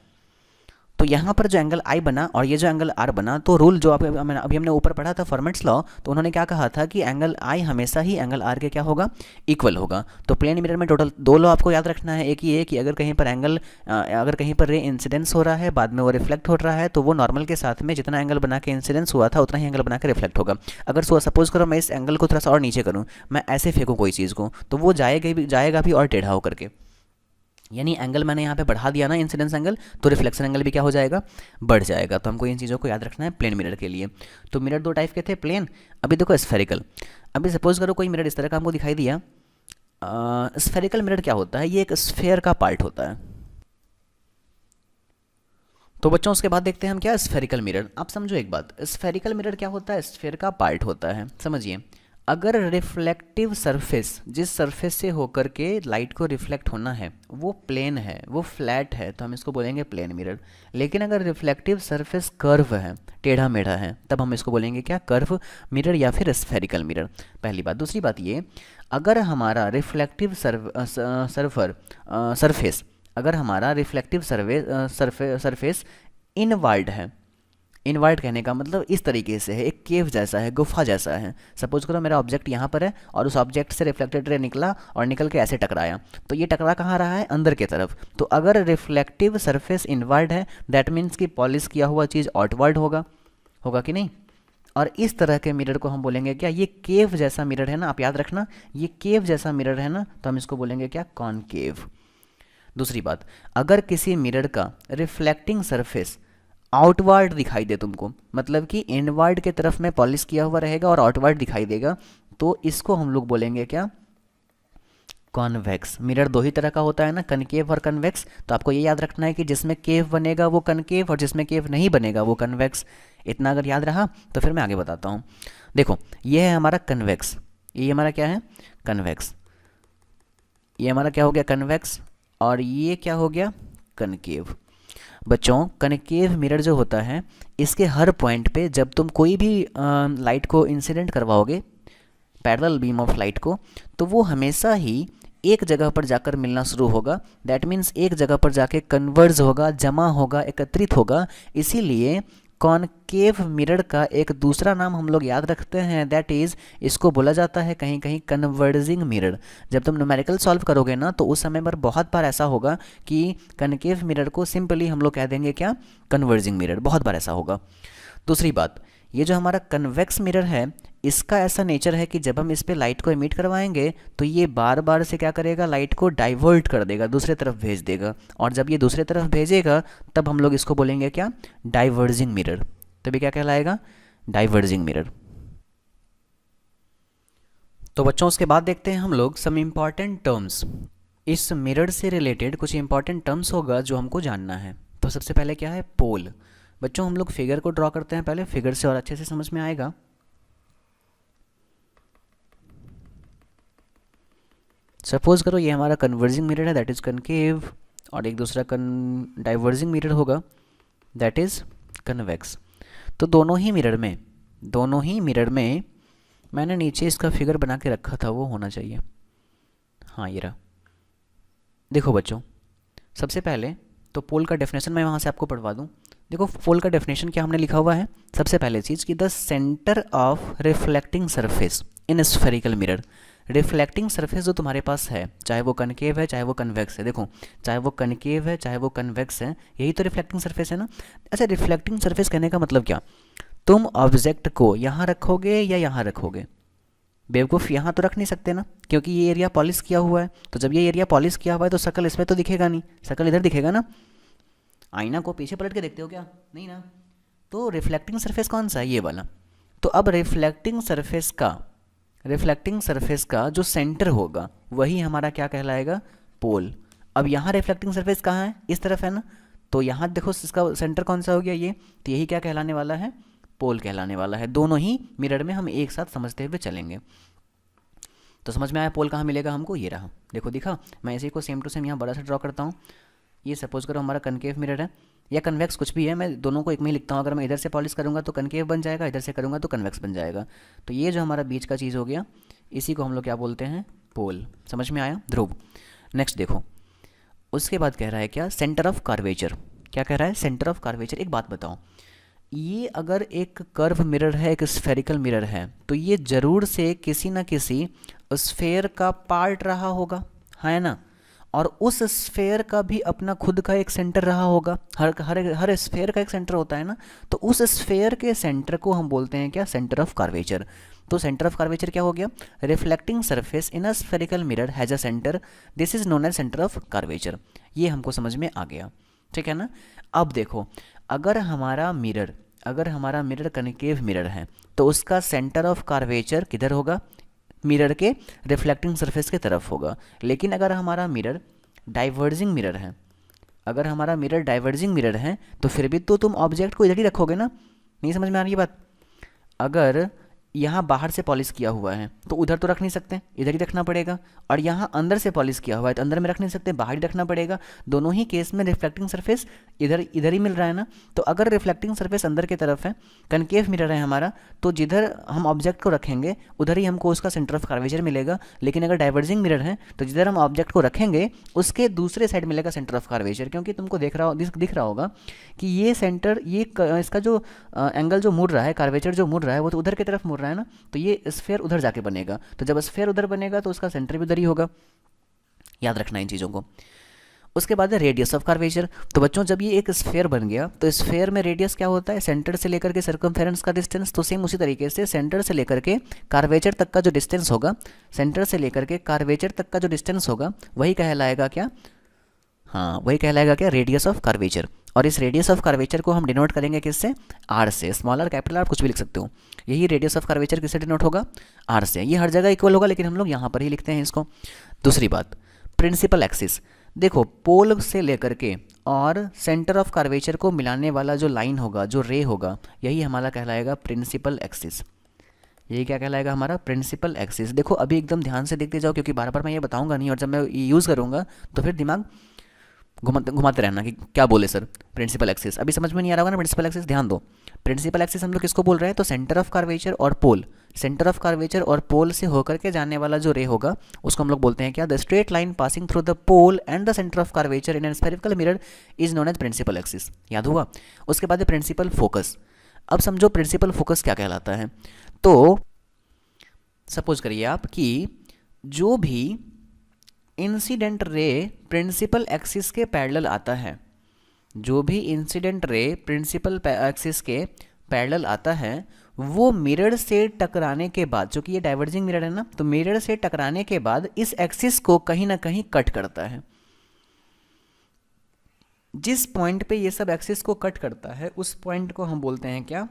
तो यहाँ पर जो एंगल आई बना और ये जो एंगल आर बना, तो रूल जो अभी हमने ऊपर पढ़ा था फॉर्मेट्स लॉ, तो उन्होंने क्या कहा था कि एंगल आई हमेशा ही एंगल आर के क्या होगा, इक्वल होगा। तो प्लेन मिरर में टोटल दो लॉ आपको याद रखना है। एक ये है कि अगर कहीं पर रे इंसिडेंस हो रहा है, बाद में वो रिफ्लेक्ट हो रहा है, तो वो नॉर्मल के साथ में जितना एंगल बना के इंसिडेंस हुआ था उतना ही एंगल बना के रिफ्लेक्ट होगा। अगर सपोज करो मैं इस एंगल को थोड़ा सा और नीचे करूँ, मैं ऐसे फेंकूँ कोई चीज़ को, तो वो जाएगा भी और टेढ़ा होकर के। यानी एंगल मैंने यहाँ पे बढ़ा दिया ना, इंसिडेंस एंगल, तो रिफ्लेक्शन एंगल भी क्या हो जाएगा, बढ़ जाएगा। तो हमको इन चीज़ों को याद रखना है प्लेन मिरर के लिए। तो मिरर दो टाइप के थे, प्लेन। अभी देखो स्फेरिकल। अभी सपोज करो कोई मिरर इस तरह का हमको दिखाई दिया। स्फेरिकल मिरर क्या होता है, ये एक स्फेयर का पार्ट होता है। तो बच्चों उसके बाद देखते हैं हम क्या, स्फेरिकल मिरर। आप समझो एक बात, स्फेरिकल मिरर क्या होता है, स्फेयर का पार्ट होता है। समझिए, अगर रिफ्लेक्टिव सरफेस, जिस सरफेस से होकर के लाइट को रिफ्लेक्ट होना है वो प्लेन है, वो फ्लैट है, तो हम इसको बोलेंगे प्लेन मिरर। लेकिन अगर रिफ्लेक्टिव सरफेस कर्व है, टेढ़ा मेढ़ा है, तब हम इसको बोलेंगे क्या, कर्व मिरर या फिर स्फेरिकल मिरर। पहली बात। दूसरी बात ये, अगर हमारा रिफ्लेक्टिव सरफेस अगर हमारा रिफ्लेक्टिव सरफेस इनवर्ड है, इनवर्ट कहने का मतलब इस तरीके से है, एक केव जैसा है, गुफा जैसा है। सपोज करो मेरा ऑब्जेक्ट यहाँ पर है और उस ऑब्जेक्ट से रिफ्लेक्टेड रे निकला और निकल के ऐसे टकराया, तो ये टकरा कहाँ रहा है, अंदर की तरफ। तो अगर रिफ्लेक्टिव सरफेस इनवर्ड है दैट मीन्स कि पॉलिश किया हुआ चीज़ आउटवर्ड होगा, होगा कि नहीं। और इस तरह के मिरर को हम बोलेंगे क्या, ये केव जैसा मिरर है ना, आप याद रखना ये केव जैसा मिरर है ना, तो हम इसको बोलेंगे क्या, कॉनकेव। दूसरी बात, अगर किसी मिरर का रिफ्लेक्टिंग सरफेस आउटवर्ड दिखाई दे तुमको, मतलब कि इनवर्ड के तरफ में पॉलिश किया हुआ रहेगा और आउटवर्ड दिखाई देगा, तो इसको हम लोग बोलेंगे क्या, कॉन्वेक्स। मिरर दो ही तरह का होता है ना, कनकेव और कन्वेक्स। तो आपको ये याद रखना है कि जिसमें केव बनेगा वो कनकेव और जिसमें केव नहीं बनेगा वो कन्वेक्स। इतना अगर याद रहा तो फिर मैं आगे बताता हूँ। देखो ये है हमारा कन्वेक्स, ये हमारा क्या है, कन्वेक्स। ये हमारा क्या हो गया, कन्वेक्स। और ये क्या हो गया, कनकेव। बच्चों कनकेव मिरर जो होता है, इसके हर पॉइंट पे जब तुम कोई भी लाइट को इंसिडेंट करवाओगे, पैरेलल बीम ऑफ लाइट को, तो वो हमेशा ही एक जगह पर जाकर मिलना शुरू होगा। दैट मीन्स एक जगह पर जाके कन्वर्ज होगा, जमा होगा, एकत्रित होगा। इसीलिए कॉनकेव मिरर का एक दूसरा नाम हम लोग याद रखते हैं, दैट इज़, इसको बोला जाता है कहीं कहीं कन्वर्जिंग मिरर। जब तुम न्यूमेरिकल सॉल्व करोगे ना, तो उस समय पर बहुत बार ऐसा होगा कि कनकेव मिरर को सिंपली हम लोग कह देंगे क्या, कन्वर्जिंग मिरर, बहुत बार ऐसा होगा। दूसरी बात, ये जो हमारा कन्वेक्स मिरर है, इसका ऐसा नेचर है कि जब हम इस पर लाइट को इमिट करवाएंगे तो ये बार बार से क्या करेगा, लाइट को डाइवर्ट कर देगा, दूसरे तरफ भेज देगा। और जब ये दूसरे तरफ भेजेगा तब हम लोग इसको बोलेंगे क्या, डाइवर्जिंग मिरर। तभी क्या कहलाएगा, डाइवर्जिंग मिरर। तो बच्चों उसके बाद देखते हैं हम लोग सम इम्पॉर्टेंट टर्म्स। इस मिरर से रिलेटेड कुछ इंपॉर्टेंट टर्म्स होगा जो हमको जानना है। तो सबसे पहले क्या है, पोल। बच्चों हम लोग फिगर को ड्रॉ करते हैं पहले, फिगर से और अच्छे से समझ में आएगा। सपोज करो ये हमारा कन्वर्जिंग मिरर है, दैट इज़ कनकेव, और एक दूसरा डाइवर्जिंग मिरर होगा, दैट इज़ कन्वेक्स। तो दोनों ही मिरर में मैंने नीचे इसका फिगर बना के रखा था, वो होना चाहिए, हाँ ये रहा। देखो बच्चों सबसे पहले तो पोल का डेफिनेशन मैं वहाँ से आपको पढ़वा दूँ। देखो पोल का डेफिनेशन क्या हमने लिखा हुआ है, सबसे पहले चीज़ कि the centre of reflecting surface in spherical mirror. Reflecting surface जो तुम्हारे पास है, चाहे वो कनकेव है चाहे वो कन्वेक्स है, देखो चाहे वो कनकेव है चाहे वो कन्वेक्स है, यही तो रिफ्लेक्टिंग सरफेस है ना। अच्छा रिफ्लेक्टिंग सरफेस कहने का मतलब क्या, तुम ऑब्जेक्ट को यहाँ रखोगे या यहाँ रखोगे, बेवकूफ़ यहाँ तो रख नहीं सकते ना, क्योंकि ये एरिया पॉलिश किया हुआ है। तो जब ये एरिया पॉलिश किया हुआ है तो शक्ल इसमें तो दिखेगा नहीं, शक्ल इधर दिखेगा ना। आईना को पीछे पलट के देखते हो क्या, नहीं ना। तो रिफ्लेक्टिंग सरफेस कौन सा है, ये वाला। तो अब रिफ्लेक्टिंग सरफेस का जो सेंटर होगा वही हमारा क्या कहलाएगा, पोल। अब यहाँ रिफ्लेक्टिंग सरफेस कहाँ है, इस तरफ है ना, तो यहाँ देखो इसका सेंटर कौन सा हो गया ये, तो यही क्या कहलाने वाला है, पोल कहलाने वाला है। दोनों ही मिरर में हम एक साथ समझते हुए चलेंगे। तो समझ में आया पोल कहाँ मिलेगा हमको, ये रहा, देखो दिखा। मैं इसी को सेम टू सेम यहाँ बड़ा सा ड्रॉ करता हूँ। ये सपोज करो हमारा कनकेव मिरर है या कन्वेक्स, कुछ भी है, मैं दोनों को एक में ही लिखता हूँ। अगर मैं इधर से पॉलिश करूँगा तो कनकेव बन जाएगा, इधर से करूँगा तो कन्वेक्स बन जाएगा। तो ये जो हमारा बीच का चीज़ हो गया, इसी को हम लोग क्या बोलते हैं, पोल। समझ में आया, ध्रुव। नेक्स्ट देखो उसके बाद कह रहा है क्या, सेंटर ऑफ कार्वेचर। क्या कह रहा है, सेंटर ऑफ कार्वेचर। एक बात बताओ, ये अगर एक कर्व मिरर है, एक स्फेरिकल मिरर है, तो ये ज़रूर से किसी ना किसी स्फेयर का पार्ट रहा होगा, है ना। और उस स्फेयर का भी अपना खुद का एक सेंटर रहा होगा, हर स्फेयर का एक सेंटर होता है ना। तो उस स्फेयर के सेंटर को हम बोलते हैं क्या, सेंटर ऑफ कार्वेचर। तो सेंटर ऑफ कार्वेचर क्या हो गया, reflecting surface in a spherical mirror has a centre, this is known as centre of curvature. ये हमको समझ में आ गया, ठीक है ना। अब देखो अगर हमारा मिरर कनकेव मिरर है तो उसका सेंटर ऑफ कार्वेचर किधर होगा, मिरर के रिफ्लेक्टिंग सरफेस के तरफ होगा। लेकिन अगर हमारा मिरर डाइवर्जिंग मिरर है तो फिर भी तो तुम ऑब्जेक्ट को इधर ही रखोगे ना। नहीं समझ में आ रही बात। अगर यहाँ बाहर से पॉलिश किया हुआ है तो उधर तो रख नहीं सकते, इधर ही रखना पड़ेगा, और यहाँ अंदर से पॉलिश किया हुआ है तो अंदर में रख नहीं सकते, बाहर ही रखना पड़ेगा। दोनों ही केस में रिफ्लेक्टिंग सरफेस इधर इधर ही मिल रहा है ना। तो अगर रिफ्लेक्टिंग सरफेस अंदर की तरफ है, कनकेव मिरर है हमारा, तो जिधर हम ऑब्जेक्ट को रखेंगे उधर ही हमको उसका सेंटर ऑफ कर्वेचर मिलेगा। लेकिन अगर डाइवर्जिंग मिरर है तो जिधर हम ऑब्जेक्ट को रखेंगे उसके दूसरे साइड मिलेगा सेंटर ऑफ कर्वेचर, क्योंकि तुमको दिख रहा होगा कि ये सेंटर, इसका जो एंगल जो मुड़ रहा है, कर्वेचर जो मुड़ रहा है वो तो उधर की तरफ मुड़ रहा है ना, तो ये स्फेयर उधर जाके बनेगा। तो जब स्फेयर उधर बनेगा तो उसका सेंटर भी उधर ही होगा, याद रखना इन चीज़ों को। उसके बाद है रेडियस ऑफ कर्वेचर। तो बच्चों जब ये एक स्फेयर बन गया तो स्फेयर में रेडियस क्या होता है, सेंटर से लेकर के सर्कमफेरेंस का डिस्टेंस। तो सेम उसी तरीके से सेंटर से लेकर के कर्वेचर तक का जो डिस्टेंस होगा, सेंटर से लेकर के कर्वेचर तक का जो डिस्टेंस होगा वही कहलाएगा क्या, हाँ वही कहलाएगा क्या, रेडियस ऑफ कर्वेचर। और इस रेडियस ऑफ कर्वेचर को हम डिनोट करेंगे किससे, आर से। स्मॉल आर, कैपिटल आर, कुछ भी लिख सकते हो। यही रेडियस ऑफ कर्वेचर किससे डिनोट होगा, आर से। ये हर जगह इक्वल होगा लेकिन हम लोग यहाँ पर ही लिखते हैं इसको। दूसरी बात, प्रिंसिपल एक्सिस। देखो पोल से लेकर के और सेंटर ऑफ कर्वेचर को मिलाने वाला जो लाइन होगा, जो रे होगा, यही हमारा कहलाएगा प्रिंसिपल एक्सिस। यही क्या कहलाएगा हमारा, प्रिंसिपल एक्सिस। देखो अभी एकदम ध्यान से देखते जाओ क्योंकि बार बार मैं ये बताऊंगा नहीं, और जब मैं यूज़ करूंगा तो फिर दिमाग घुमाते रहना कि क्या बोले सर। प्रिंसिपल एक्सिस अभी समझ में नहीं आ रहा होगा ना, प्रिंसिपल एक्सिस ध्यान दो। प्रिंसिपल एक्सिस हम लोग किसको बोल रहे हैं, तो सेंटर ऑफ कर्वेचर और पोल, सेंटर ऑफ कर्वेचर और पोल से होकर के जाने वाला जो रे होगा उसको हम लोग बोलते हैं क्या, the straight line passing through the pole and the centre of curvature in an spherical mirror is known as principal axis. याद हुआ। उसके बाद प्रिंसिपल फोकस। अब समझो प्रिंसिपल फोकस क्या कहलाता है। तो सपोज करिए आप कि जो भी इंसिडेंट रे प्रिंसिपल एक्सिस के पैरेलल आता है, जो भी इंसिडेंट रे प्रिंसिपल एक्सिस के पैरेलल आता है, वो मिरर से टकराने के बाद, चूंकि ये डाइवर्जिंग मिरर है ना, तो मिरर से टकराने के बाद इस एक्सिस को कहीं ना कहीं कट करता है। जिस पॉइंट पे ये सब एक्सिस को कट करता है उस पॉइंट को हम बोलते हैं क्या,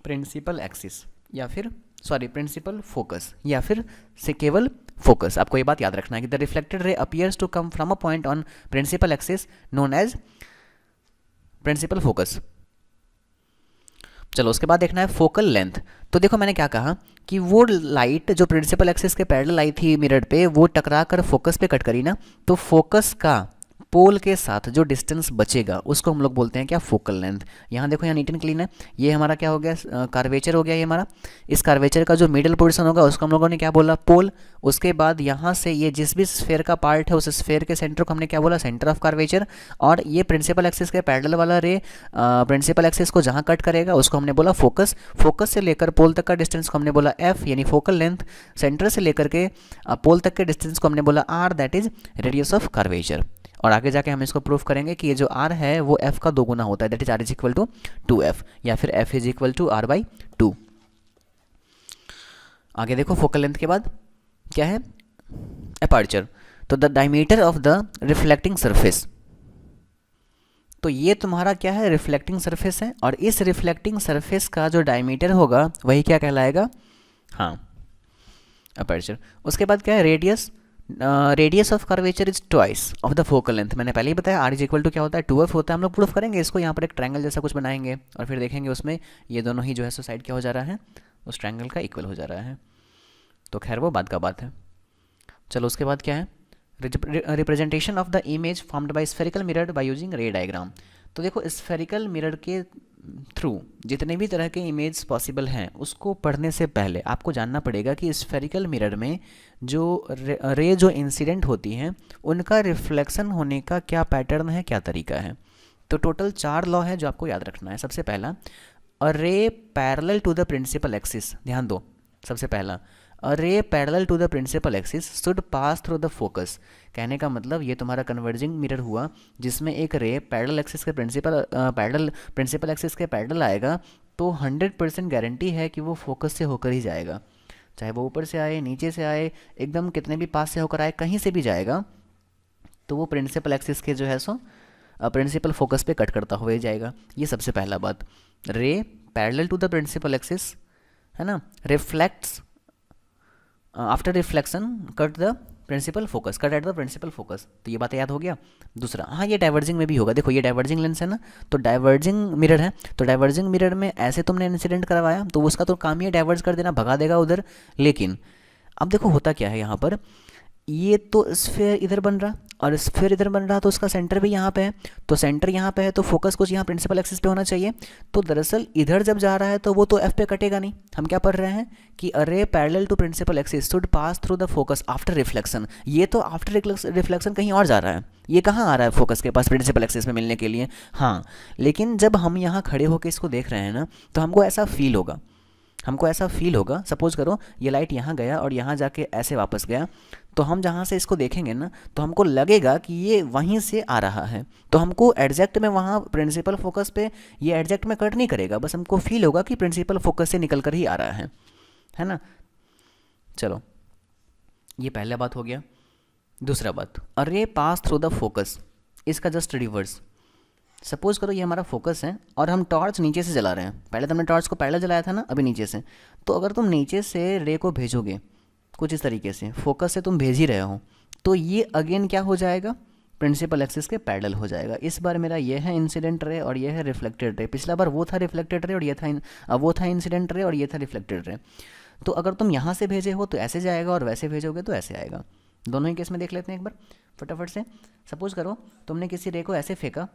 प्रिंसिपल एक्सिस, या फिर सॉरी प्रिंसिपल फोकस, या फिर से केवल फोकस। आपको ये बात याद रखना है कि the reflected ray appears to come from a point on principal axis known as principal focus. चलो उसके बाद देखना है फोकल लेंथ। तो देखो मैंने क्या कहा कि वो लाइट जो प्रिंसिपल एक्सिस के पैरेलल आई थी मिरर पे, वो टकरा कर फोकस पे कट करी ना, तो फोकस का पोल के साथ जो डिस्टेंस बचेगा उसको हम लोग बोलते हैं क्या, फोकल लेंथ। यहाँ देखो यहाँ नीट एंड क्लीन है। ये हमारा क्या हो गया, कर्वेचर हो गया ये हमारा। इस कर्वेचर का जो मिडिल पोर्शन होगा उसको हम लोगों ने क्या बोला, पोल। उसके बाद यहाँ से ये जिस भी स्फेयर का पार्ट है उस स्फेयर के सेंटर को हमने क्या बोला, सेंटर ऑफ कर्वेचर। और ये प्रिंसिपल एक्सिस के पैरेलल वाला रे प्रिंसिपल एक्सिस को जहाँ कट करेगा उसको हमने बोला फोकस। फोकस से लेकर पोल तक का डिस्टेंस को हमने बोला एफ यानी फोकल लेंथ। सेंटर से लेकर के पोल तक के डिस्टेंस को हमने बोला R, that is radius of curvature. और आगे जाके हम इसको प्रूफ करेंगे कि ये जो r है वो f का 2 गुना होता है, that is r is equal to 2f, या फिर f is equal to r/2। आगे देखो फोकल लेंथ के बाद क्या है, अपर्चर। तो the diameter of the reflecting surface. तो ये तुम्हारा क्या है, रिफ्लेक्टिंग सरफेस है, और इस रिफ्लेक्टिंग सरफेस का जो डायमीटर होगा वही क्या कहलाएगा, हाँ अपर्चर। उसके बाद क्या है, radius. Radius of curvature is twice of the focal length. मैंने पहले ही बताया आर इज इक्वल टू क्या होता है, 2f होता है। हम लोग प्रूफ करेंगे इसको, यहाँ पर एक ट्रायंगल जैसा कुछ बनाएंगे और फिर देखेंगे उसमें ये दोनों ही जो है सो साइड क्या हो जा रहा है, उस ट्रायंगल का इक्वल हो जा रहा है। तो खैर वो बात का बात है। चलो उसके बाद क्या है, representation of the image formed by spherical mirror by using रे डायग्राम। तो देखो स्फेरिकल मिरर के थ्रू जितने भी तरह के इमेज पॉसिबल हैं उसको पढ़ने से पहले आपको जानना पड़ेगा कि स्फेरिकल मिरर में जो रे जो इंसिडेंट होती हैं उनका रिफ्लेक्शन होने का क्या पैटर्न है, क्या तरीका है। तो टोटल 4 लॉ है जो आपको याद रखना है। सबसे पहला, a ray parallel to the principal axis. ध्यान दो, सबसे पहला a ray parallel to the principal axis should pass through the focus. कहने का मतलब ये तुम्हारा कन्वर्जिंग मिरर हुआ जिसमें एक रे पैरेलल एक्सिस के प्रिंसिपल एक्सिस के पैरेलल आएगा, तो 100% गारंटी है कि वो फोकस से होकर ही जाएगा। चाहे वो ऊपर से आए, नीचे से आए, एकदम कितने भी पास से होकर आए, कहीं से भी जाएगा तो वो प्रिंसिपल एक्सिस के जो है सो प्रिंसिपल फोकस पे कट करता हुआ जाएगा। ये सबसे पहला बात। Ray parallel to the principal axis है ना, reflects after reflection cut the principal focus, cut at the principal focus. तो ये बात याद हो गया। दूसरा, हाँ ये डाइवर्जिंग में भी होगा। देखो ये डाइवर्जिंग लेंस है ना, तो डाइवर्जिंग मिरर है, तो डाइवर्जिंग मिरर में ऐसे तुमने इंसिडेंट करवाया तो उसका तो काम ही है डाइवर्ज कर देना, भगा देगा उधर। लेकिन अब देखो होता क्या है यहाँ पर, ये तो स्फीयर इधर बन रहा और स्फीयर इधर बन रहा, तो उसका सेंटर भी यहाँ पे है, तो सेंटर यहाँ पे है तो फोकस कुछ यहाँ प्रिंसिपल एक्सिस पे होना चाहिए। तो दरअसल इधर जब जा रहा है तो वो तो एफ पे कटेगा नहीं। हम क्या पढ़ रहे हैं कि अरे parallel to principal axis should pass through the focus after reflection. ये तो आफ्टर रिफ्लेक्शन कहीं और जा रहा है, ये कहाँ आ रहा है फोकस के पास प्रिंसिपल एक्सिस में मिलने के लिए। हाँ, लेकिन जब हम यहाँ खड़े होकर इसको देख रहे हैं ना, तो हमको ऐसा फील होगा, हमको ऐसा फील होगा, सपोज करो ये लाइट यहाँ गया और यहाँ जाके ऐसे वापस गया, तो हम जहाँ से इसको देखेंगे ना तो हमको लगेगा कि ये वहीं से आ रहा है। तो हमको एग्जैक्ट में वहाँ प्रिंसिपल फोकस पे ये एग्जैक्ट में कट नहीं करेगा, बस हमको फील होगा कि प्रिंसिपल फोकस से निकल कर ही आ रहा है ना। चलो ये पहला बात हो गया। दूसरा बात, अरे पास थ्रू द फोकस, इसका जस्ट रिवर्स। सपोज करो ये हमारा फोकस है और हम टॉर्च नीचे से जला रहे हैं, पहले तुमने टॉर्च को पैरेलल जलाया था ना, अभी नीचे से। तो अगर तुम नीचे से रे को भेजोगे कुछ इस तरीके से, फोकस से तुम भेज ही रहे हो, तो ये अगेन क्या हो जाएगा, प्रिंसिपल एक्सिस के पैरेलल हो जाएगा। इस बार मेरा ये है इंसिडेंट रे और ये है रिफ्लेक्टेड रे, पिछला बार वो था रिफ्लेक्टेड रे और ये था वो था इंसिडेंट रे और ये था रिफ्लेक्टेड रे। तो अगर तुम यहाँ से भेजे हो तो ऐसे जाएगा और वैसे भेजोगे तो ऐसे आएगा। दोनों ही केस में देख लेते हैं एक बार फटाफट से। सपोज करो तुमने किसी रे को ऐसे फेंका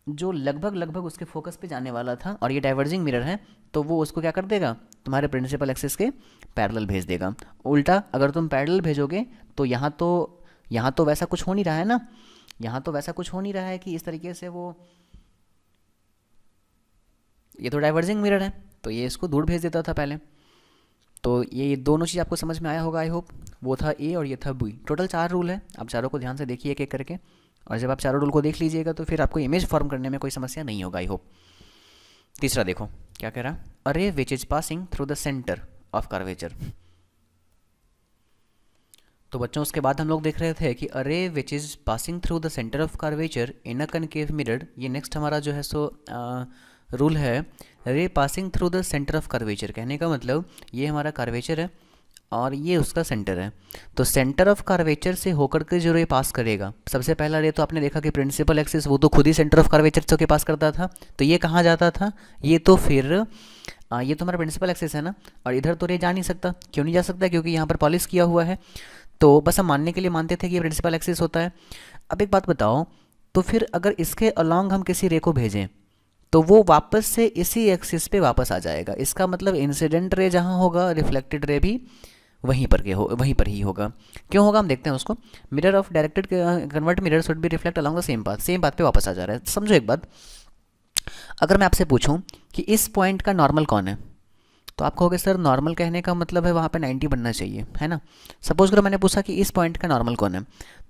जो लगभग उसके फोकस पे जाने वाला था और ये डाइवर्जिंग मिरर है, तो वो उसको क्या कर देगा, तुम्हारे प्रिंसिपल एक्सिस के पैरेलल भेज देगा। उल्टा अगर तुम पैरेलल भेजोगे तो यहाँ तो वैसा कुछ हो नहीं रहा है ना, यहाँ तो वैसा कुछ हो नहीं रहा है कि इस तरीके से वो, ये तो डाइवर्जिंग मिरर है तो ये इसको दूर भेज देता था पहले। तो ये दोनों चीज़ आपको समझ में आया होगा आई होप। वो था ए और ये था बी। टोटल 4 रूल है, आप चारों को ध्यान से देखिए एक एक करके, और जब आप चारों रूल को देख लीजिएगा तो फिर आपको इमेज फॉर्म करने में कोई समस्या नहीं होगा आई होप। तीसरा देखो क्या कह रहा, अरे which is passing through the centre of curvature. तो बच्चों उसके बाद हम लोग देख रहे थे कि अरे which is passing through the centre of curvature in a concave mirror. ये नेक्स्ट हमारा जो है सो रूल है, रे passing through the centre of curvature. कहने का मतलब ये हमारा कर्वेचर है और ये उसका सेंटर है, तो सेंटर ऑफ कर्वेचर से होकर के जो रे पास करेगा, सबसे पहला रे तो आपने देखा कि प्रिंसिपल एक्सिस वो तो खुद ही सेंटर ऑफ कर्वेचर से के पास करता था, तो ये कहाँ जाता था, ये तो फिर ये तो हमारा प्रिंसिपल एक्सिस है ना, और इधर तो रे जा नहीं सकता। क्यों नहीं जा सकता, क्योंकि यहाँ पर पॉलिश किया हुआ है। तो बस हम मानने के लिए मानते थे कि ये प्रिंसिपल एक्सिस होता है। अब एक बात बताओ, तो फिर अगर इसके अलॉन्ग हम किसी रे को भेजें तो वो वापस से इसी एक्सिस पे वापस आ जाएगा। इसका मतलब इंसिडेंट रे जहाँ होगा, रिफ्लेक्टेड रे भी वहीं पर ही होगा। क्यों होगा हम देखते हैं उसको। Mirror of directed convert mirror should be reflect along the same बात पे वापस आ जा रहा है। समझो एक बात, अगर मैं आपसे पूछूं कि इस पॉइंट का नॉर्मल कौन है, तो आप कहोगे सर नॉर्मल कहने का मतलब है वहाँ पे 90 बनना चाहिए, है ना। सपोज करो मैंने पूछा कि इस पॉइंट का नॉर्मल कौन है,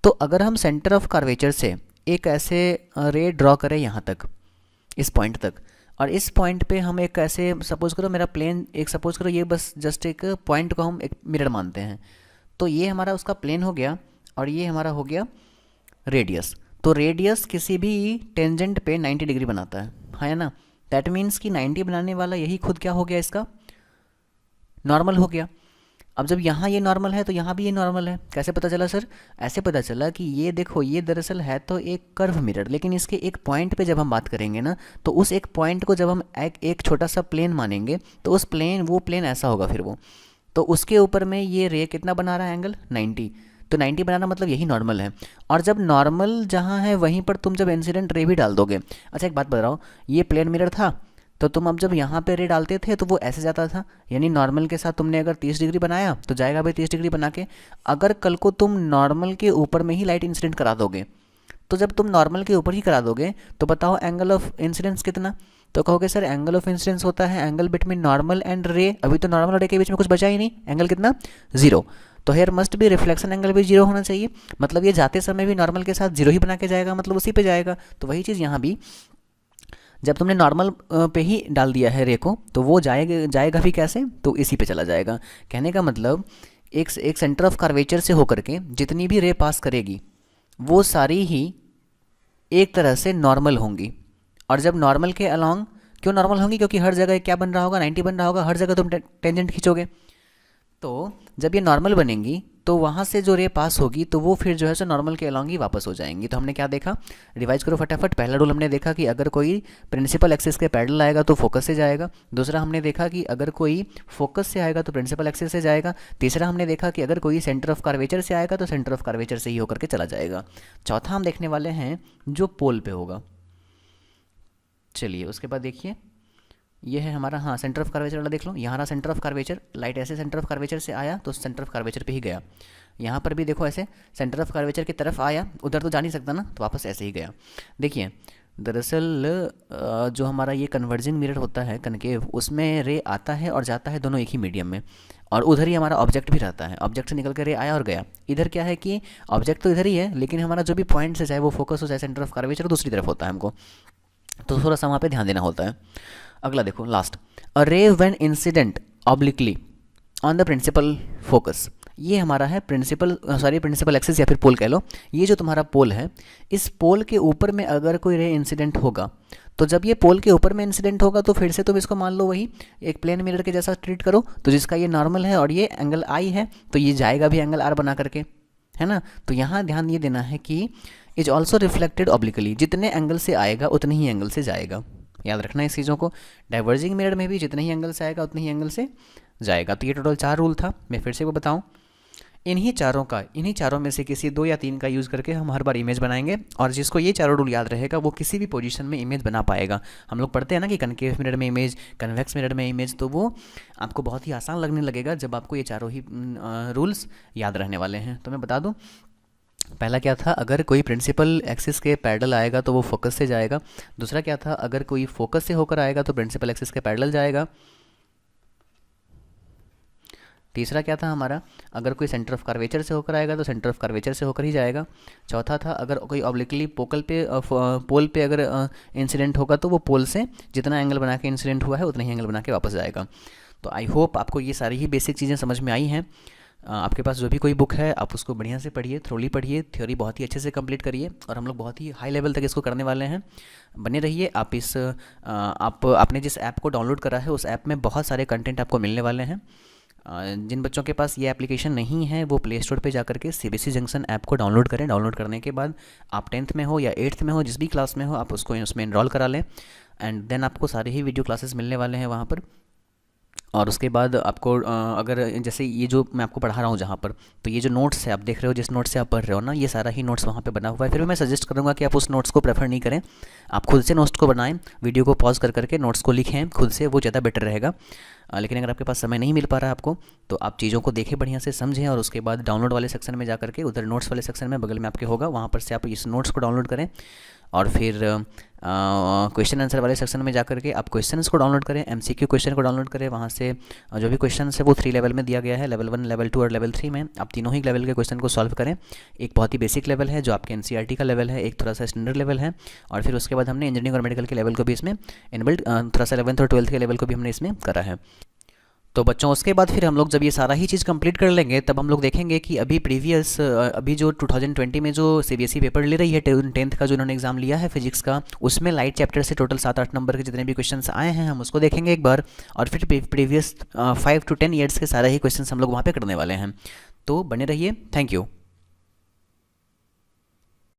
तो अगर हम सेंटर ऑफ कर्वेचर से एक ऐसे रे ड्रॉ करें यहाँ तक, इस पॉइंट तक, और इस पॉइंट पे हम एक ऐसे, सपोज करो मेरा प्लेन, एक सपोज करो ये बस जस्ट एक पॉइंट को हम एक मिरर मानते हैं, तो ये हमारा उसका प्लेन हो गया और ये हमारा हो गया रेडियस। तो रेडियस किसी भी टेंजेंट पे 90 डिग्री बनाता है ना। दैट मीन्स कि 90 बनाने वाला यही खुद क्या हो गया, इसका नॉर्मल हो गया। अब जब यहाँ ये नॉर्मल है तो यहाँ भी ये नॉर्मल है। कैसे पता चला सर, ऐसे पता चला कि ये देखो ये दरअसल है तो एक कर्व मिरर, लेकिन इसके एक पॉइंट पे जब हम बात करेंगे ना, तो उस एक पॉइंट को जब हम एक छोटा सा प्लेन मानेंगे तो उस वो प्लेन ऐसा होगा फिर वो, तो उसके ऊपर में ये रे कितना बना रहा है एंगल 90। तो 90 बनाना मतलब यही नॉर्मल है। और जब नॉर्मल जहाँ है वहीं पर तुम जब इंसिडेंट रे भी डाल दोगे। अच्छा एक बात बताओ, ये प्लेन मिरर था तो तुम अब जब यहाँ पे रे डालते थे तो वो ऐसे जाता था, यानी नॉर्मल के साथ तुमने अगर 30 डिग्री बनाया तो जाएगा भाई 30 डिग्री बना के। अगर कल को तुम नॉर्मल के ऊपर में ही लाइट इंसिडेंट करा दोगे, तो जब तुम नॉर्मल के ऊपर ही करा दोगे तो बताओ एंगल ऑफ इंसिडेंस कितना। तो कहोगे सर एंगल ऑफ इंसिडेंस होता है एंगल बिटवीन नॉर्मल एंड रे। अभी तो नॉर्मल और रे के बीच में कुछ बचा ही नहीं, एंगल कितना, 0। तो हेयर मस्ट भी रिफ्लेक्शन एंगल भी 0 होना चाहिए, मतलब ये जाते समय भी नॉर्मल के साथ 0 ही बना के जाएगा, मतलब उसी पे जाएगा। तो वही चीज़ यहाँ भी, जब तुमने नॉर्मल पे ही डाल दिया है रे को तो वो जाएगा भी कैसे, तो इसी पे चला जाएगा। कहने का मतलब एक सेंटर ऑफ कर्वेचर से होकर के जितनी भी रे पास करेगी वो सारी ही एक तरह से नॉर्मल होंगी। और जब नॉर्मल के अलॉन्ग, क्यों नॉर्मल होंगी, क्योंकि हर जगह क्या बन रहा होगा, 90 बन रहा होगा, हर जगह तुम टेंजेंट खींचोगे। तो जब ये नॉर्मल बनेंगी तो वहाँ से जो रे पास होगी तो वो फिर जो है सो नॉर्मल के अलॉन्ग ही वापस हो जाएंगी। तो हमने क्या देखा, रिवाइज करो फटाफट। पहला रूल हमने देखा कि अगर कोई प्रिंसिपल एक्सिस के पैरेलल आएगा तो फोकस से जाएगा। दूसरा हमने देखा कि अगर कोई फोकस से आएगा तो प्रिंसिपल एक्सिस से जाएगा। तीसरा हमने देखा कि अगर कोई सेंटर ऑफ कर्वेचर से आएगा तो सेंटर ऑफ कर्वेचर से ही होकर के चला जाएगा। चौथा हम देखने वाले हैं जो पोल पे होगा। चलिए उसके बाद देखिए, ये है हमारा, हाँ, सेंटर ऑफ कर्वेचर वाला देख लो। यहाँ रहा सेंटर ऑफ कर्वेचर, लाइट ऐसे सेंटर ऑफ कर्वेचर से आया तो सेंटर ऑफ कर्वेचर पे ही गया। यहाँ पर भी देखो ऐसे सेंटर ऑफ कर्वेचर की तरफ आया, उधर तो जा नहीं सकता ना, तो वापस ऐसे ही गया। देखिए दरअसल जो हमारा ये कन्वर्जिंग मिरर होता है कनकेव, उसमें रे आता है और जाता है दोनों एक ही मीडियम में, और उधर ही हमारा ऑब्जेक्ट भी रहता है। ऑब्जेक्ट से निकल कर रे आया और गया। इधर क्या है कि ऑब्जेक्ट तो इधर ही है, लेकिन हमारा जो भी पॉइंट से चाहे वो फोकस हो चाहे सेंटर ऑफ कर्वेचर दूसरी तरफ होता है हमको, तो थोड़ा सा वहाँ पे ध्यान देना होता है। अगला देखो last, a ray when incident obliquely on the principal focus. ये हमारा है प्रिंसिपल एक्सिस या फिर पोल कह लो। ये जो तुम्हारा पोल है, इस पोल के ऊपर में अगर कोई रे इंसिडेंट होगा, तो जब ये पोल के ऊपर में इंसिडेंट होगा तो फिर से तुम इसको मान लो वही एक प्लेन मिरर के जैसा ट्रीट करो। तो जिसका ये नॉर्मल है और ये एंगल आई है, तो ये जाएगा भी एंगल आर बना करके, है ना। तो यहाँ ध्यान ये देना है कि इज ऑल्सो रिफ्लेक्टेड ऑब्लिकली, जितने एंगल से आएगा उतने ही एंगल से जाएगा। याद रखना इस चीज़ों को। डाइवर्जिंग मिरर में भी जितने ही एंगल से आएगा उतने ही एंगल से जाएगा। तो ये टोटल 4 रूल था। मैं फिर से वो बताऊं, इन्हीं चारों में से किसी 2 या 3 का यूज़ करके हम हर बार इमेज बनाएंगे, और जिसको ये चारों रूल याद रहेगा वो किसी भी पोजीशन में इमेज बना पाएगा। हम लोग पढ़ते हैं ना कि कनकेव मिरर में इमेज, कन्वेक्स मिरर में इमेज, तो वो आपको बहुत ही आसान लगने लगेगा जब आपको ये चारों ही रूल्स याद रहने वाले हैं। तो मैं बता दूँ, पहला क्या था, अगर कोई प्रिंसिपल एक्सिस के पैरेलल आएगा तो वो फोकस से जाएगा। दूसरा क्या था, अगर कोई फोकस से होकर आएगा तो प्रिंसिपल एक्सिस के पैरेलल जाएगा। तीसरा क्या था हमारा, अगर कोई सेंटर ऑफ कर्वेचर से होकर आएगा तो सेंटर ऑफ कर्वेचर से होकर ही जाएगा। चौथा था, अगर कोई ऑब्लिकली पोल पे अगर इंसिडेंट होगा तो वो पोल से जितना एंगल बना के इंसिडेंट हुआ है उतना ही एंगल बना के वापस जाएगा। तो आई होप आपको ये सारी ही बेसिक चीज़ें समझ में आई हैं। आपके पास जो भी कोई बुक है आप उसको बढ़िया से पढ़िए, थ्रोली पढ़िए, थ्योरी बहुत ही अच्छे से कंप्लीट करिए, और हम लोग बहुत ही हाई लेवल तक इसको करने वाले हैं। बने रहिए। आप आपने जिस ऐप को डाउनलोड करा है उस ऐप में बहुत सारे कंटेंट आपको मिलने वाले हैं। जिन बच्चों के पास ये एप्लीकेशन नहीं है वो प्ले स्टोर पे जाकर के सीबीएसई जंक्शन ऐप को डाउनलोड करें। डाउनलोड करने के बाद आप 10th में हो या 8th में हो, जिस भी क्लास में हो, आप उसको उसमें इनरोल करा लें, एंड देन आपको सारे ही वीडियो क्लासेस मिलने वाले हैं वहाँ पर। और उसके बाद आपको अगर जैसे ये जो मैं आपको पढ़ा रहा हूँ जहाँ पर, तो ये जो नोट्स है आप देख रहे हो, जिस नोट्स से आप पढ़ रहे हो ना, ये सारा ही नोट्स वहाँ पे बना हुआ है। फिर भी मैं सजेस्ट करूँगा कि आप उस नोट्स को प्रेफर नहीं करें, आप खुद से नोट्स को बनाएं, वीडियो को पॉज कर करके नोट्स को लिखें खुद से, वो ज़्यादा बेटर रहेगा। लेकिन अगर आपके पास समय नहीं मिल पा रहा है आपको, तो आप चीज़ों को देखें, बढ़िया से समझें, और उसके बाद डाउनलोड वाले सेक्शन में जा करके, उधर नोट्स वाले सेक्शन में बगल में आपके होगा, वहाँ पर से आप इस नोट्स को डाउनलोड करें। और फिर क्वेश्चन आंसर वाले सेक्शन में जा करके आप क्वेश्चंस को डाउनलोड करें, एमसीक्यू क्वेश्चन को डाउनलोड करें। वहाँ से जो भी क्वेश्चन है वो 3 लेवल में दिया गया है, लेवल 1, लेवल 2 और लेवल 3 में। आप तीनों ही लेवल के क्वेश्चन को सॉल्व करें। एक बहुत ही बेसिक लेवल है जो आपके एनसीईआरटी का लेवल है, एक थोड़ा सा स्टैंडर्ड लेवल है, और फिर उसके बाद हमने इंजीनियरिंग और मेडिकल के लेवल को भी इसमें इनबिल्ट, थोड़ा सा 11th और 12th के लेवल को भी हमने इसमें करा है। तो बच्चों उसके बाद फिर हम लोग जब ये सारा ही चीज़ कंप्लीट कर लेंगे, तब हम लोग देखेंगे कि अभी जो 2020 में जो सीबीएसई पेपर ले रही है 10th का, जो उन्होंने एग्जाम लिया है फिजिक्स का, उसमें लाइट चैप्टर से टोटल 7-8 नंबर के जितने भी क्वेश्चंस आए हैं हम उसको देखेंगे एक बार, और फिर प्रीवियस 5 to 10 ईयर्स के सारे ही क्वेश्चन हम लोग वहाँ पर करने वाले हैं। तो बने रहिए। Thank you.